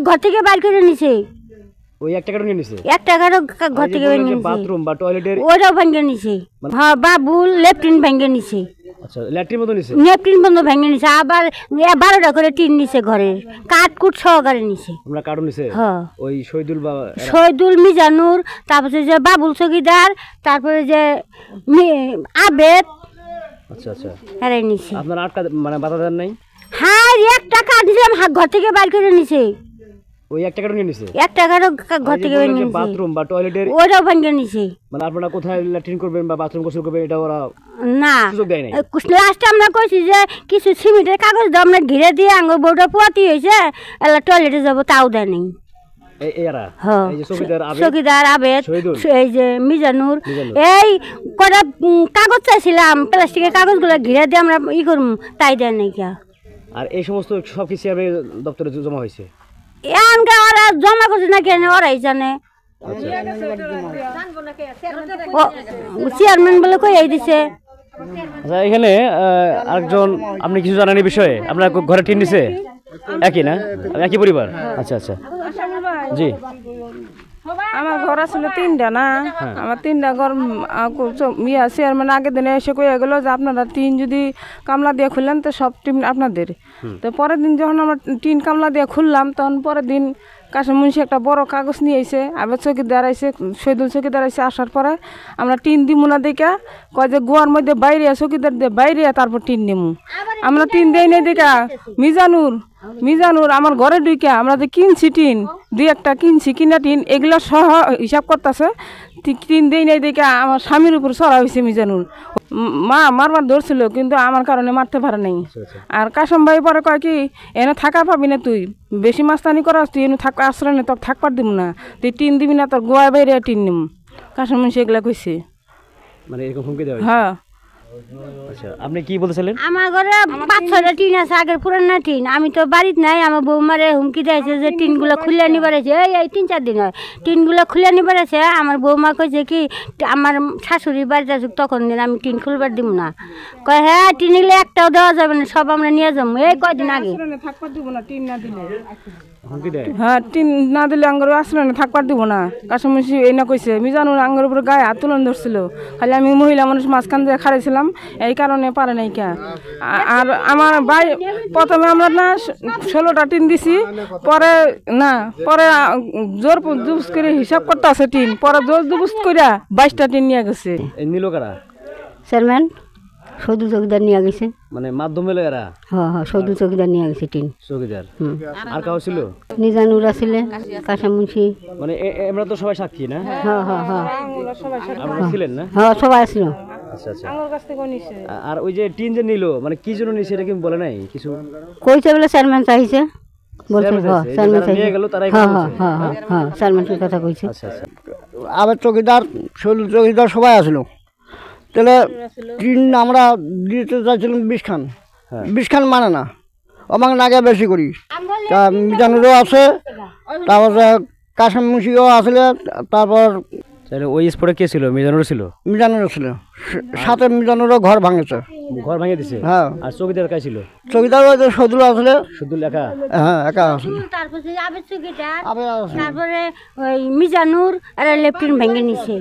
ঘর থেকে বাইর করে নিছে। ওই 1 টাকাটা নিয়ে নিছে? 1 টাকার ঘর থেকে বাইর নিছে। বাথরুম বা টয়লেটের ওটাও ভেঙে নিছে। হ্যাঁ, বাবুল ল্যাট্রিন ভেঙে নিছে। আচ্ছা, ল্যাট্রিন মতো নিছে? ল্যাট্রিন বন্ধ ভেঙে নিছে। আবার 12টা করে টিন নিছে ঘরের, কাঠকুট সহকারে নিছে। আমরা কার্টুন নিছে? হ্যাঁ। ওই শহীদুল, মিজানুর, তারপরে যে বাবুল চৌকিদার, তারপরে যে আবেদ। আচ্ছা আচ্ছা, এরাই নিছে। আপনারা আটকা মানে বাধা দেন নাই? হ্যাঁ, 1 টাকা দিলাম, ঘর থেকে বাইর করে নিছে। ওই 1 টাকাটা নিয়ে নিছে? 1 টাকার ঘর থেকে বাইর নিছে। বাথরুম বা টয়লেটের ওটাও ভেঙে নিছে। মানে আপনারা কোথায় ল্যাট্রিন করবেন বা বাথরুম গোসল করবেন এটা ওরা না সুযোগ দেয় নাই? লাস্টে আমরা কইছি যে কিছু সিমেন্টের কাগজ দিয়ে আমরা ঘিরে দিয়ে আঙ্গ বউটা পোয়াতি হয়েছে, এলা টয়লেটে যাবো, তাও দেয় নাই। চৌকিদার, আবেদ, এই যে মিজানুর, এই কটা কাগজ চাইছিলাম, প্লাস্টিকের কাগজগুলো ঘিরে দিয়ে আমরা করব, তাই দেয় নাই। আর এই সমস্ত সব কি চেয়ারম্যান দপ্তরে জমা হয়েছে? ওরা জমা করছে না কেন, ওরাই জানে। চেয়ারম্যান বলে কই দিছে। আচ্ছা, এখানে আরেকজন, আপনি কিছু জানেন এই বিষয়ে? আপনার ঘরে টিন দিছে? একই না, একই পরিবার? আচ্ছা আচ্ছা, জি। আমার ঘর আসলে 3টা না, আমার 3টা ঘর চেয়ারম্যান আগের দিনে এসে কয়ে গেলো যে আপনারা টিন যদি কামলা দিয়ে খুললেন তো সব টিন আপনাদের। তো পরের দিন যখন আমরা টিন কামলা দিয়ে খুললাম, তখন পরের দিন কাশেম মুন্সি একটা বড় কাগজ নিয়ে আইছে, আবার চৌকিদার আইছে, শহীদুল চৌকিদার আইছে। আসার পরে আমরা টিন দিব না দেখা কয় যে গোয়ার মধ্যে বাইরে চৌকিদার দিয়ে বাইরে তারপর টিন নিমু। আমরা টিন দেই নাই দেখা মিজানুর আমার ঘরে ঢুইকা আমরা যে কিনছি টিন, 2-1টা কিনছি, কিনা টিন এগুলো সহ হিসাব করতেছে। টিন দেই নাই দেখা আমার স্বামীর উপর চড়া হয়েছে মিজানুর। মারবার ধরছিল, কিন্তু আমার কারণে মারতে পারে নাই। আর কাশেম ভাই পরে কয় কি, এনে থাকা পাবি না, তুই বেশি মাস্তানি করাস, তুই এনে থাক আশ্রয় নেই, তোকে থাকবার দিব না, তুই টিন দিবি না, তোর গোয়া বাইরে টিন নিম। কাশেম মুন্সি এগুলা কইছে। মানে এরকম হুমকি দেওয়া? হ্যাঁ। আচ্ছা, আপনি কি বলছিলেন? আমার ঘরে 5-6টা টিন আছে, আগের পুরানা টিন। আমি তো বাড়িতে নাই, আমার বৌমারে হুমকি দিয়েছে যে টিনগুলো খুলে নিবার আছে। এই 3-4 দিন হয় টিনগুলো খুলে নিবার আছে। আমার বৌমা কইছে কি, আমার শাশুড়ি বাড়িতে আসুক তখন দিন আমি টিন খুলবার দিব না। কয় হ্যাঁ, টিন নিলে একটাও দেওয়া যাবে না, সব আমরা নিয়ে যাবো। এই কয়দিন আগে থাকবার দিব না, টিন না দিলে। হুমকি দেয়? হ্যাঁ, টিন না দিলে আঙ্গর আশ্রয় থাকবার দিব না। কাশেম মুন্সি এই না কইছে। মিজানুর আঙ্গর উপরে গায়ে হাত তুলন ধরছিল, খালি আমি মহিলা মানুষ মাঝখান দিয়ে খাড়াইছিলাম, এই কারণে পারে নাই কে। আর আমার ভাই প্রথমে আমরা না 16টা টিন দিছি, পরে জোর জুবুস করে হিসাব করতে আছে টিন, পরে জোর জুবুস করে 22টা টিন নিয়ে গেছে। নিল কারা? চেয়ারম্যান সৌদু চৌকিদার নিয়ে গেছে। মানে মাধ্যমে এরা? হ্যাঁ হ্যাঁ, সৌদু চৌকিদার নিয়ে গেছে টিন। চৌকিদার আর কাউ ছিল? নিজানুর আসলে, কাশেম মুন্সি। মানে আমরা তো সবাই সাক্ষী না? হ্যাঁ হ্যাঁ হ্যাঁ, আপনারা ছিলেন না? হ্যাঁ, সবাই আসলো। আচ্ছা আচ্ছা। আর ওই যে টিন যে নিল, মানে কি জন্য নিছে এটা কি বলে নাই কিছু? কইছে বলে চেয়ারম্যান চাইছে, বলছে। হ্যাঁ, চেয়ারম্যান চাইছে। নিয়ে গেল তারাই? হ্যাঁ হ্যাঁ হ্যাঁ হ্যাঁ, চেয়ারম্যানের কথা কইছে। আচ্ছা আচ্ছা। আবার চৌকিদার, শহীদুল চৌকিদার সবাই আসলো। তাহলে টিন আমরা দিতে চাইছিলাম 20 খান। 20 খান মানে না, আমাকে নাগে বেশি করি। তা মিজানুরও আছে, তারপরে কাশেম মুন্সিও আসলে, তারপর ওই স্পটে কে ছিল? মিজানুর ছিল? মিজানুরও ছিল, সাথে মিজানুরও ঘর ভাঙেছে। ঘর ভাঙে দিছে? হ্যাঁ। আর চৌকিদার কাই ছিল? চৌকিদার ওই শহীদুল আসলে। শহীদুল একা? হ্যাঁ, একা আসলে। তারপরে ওই মিজানুর আর লেফটিন ভেঙে নিছে।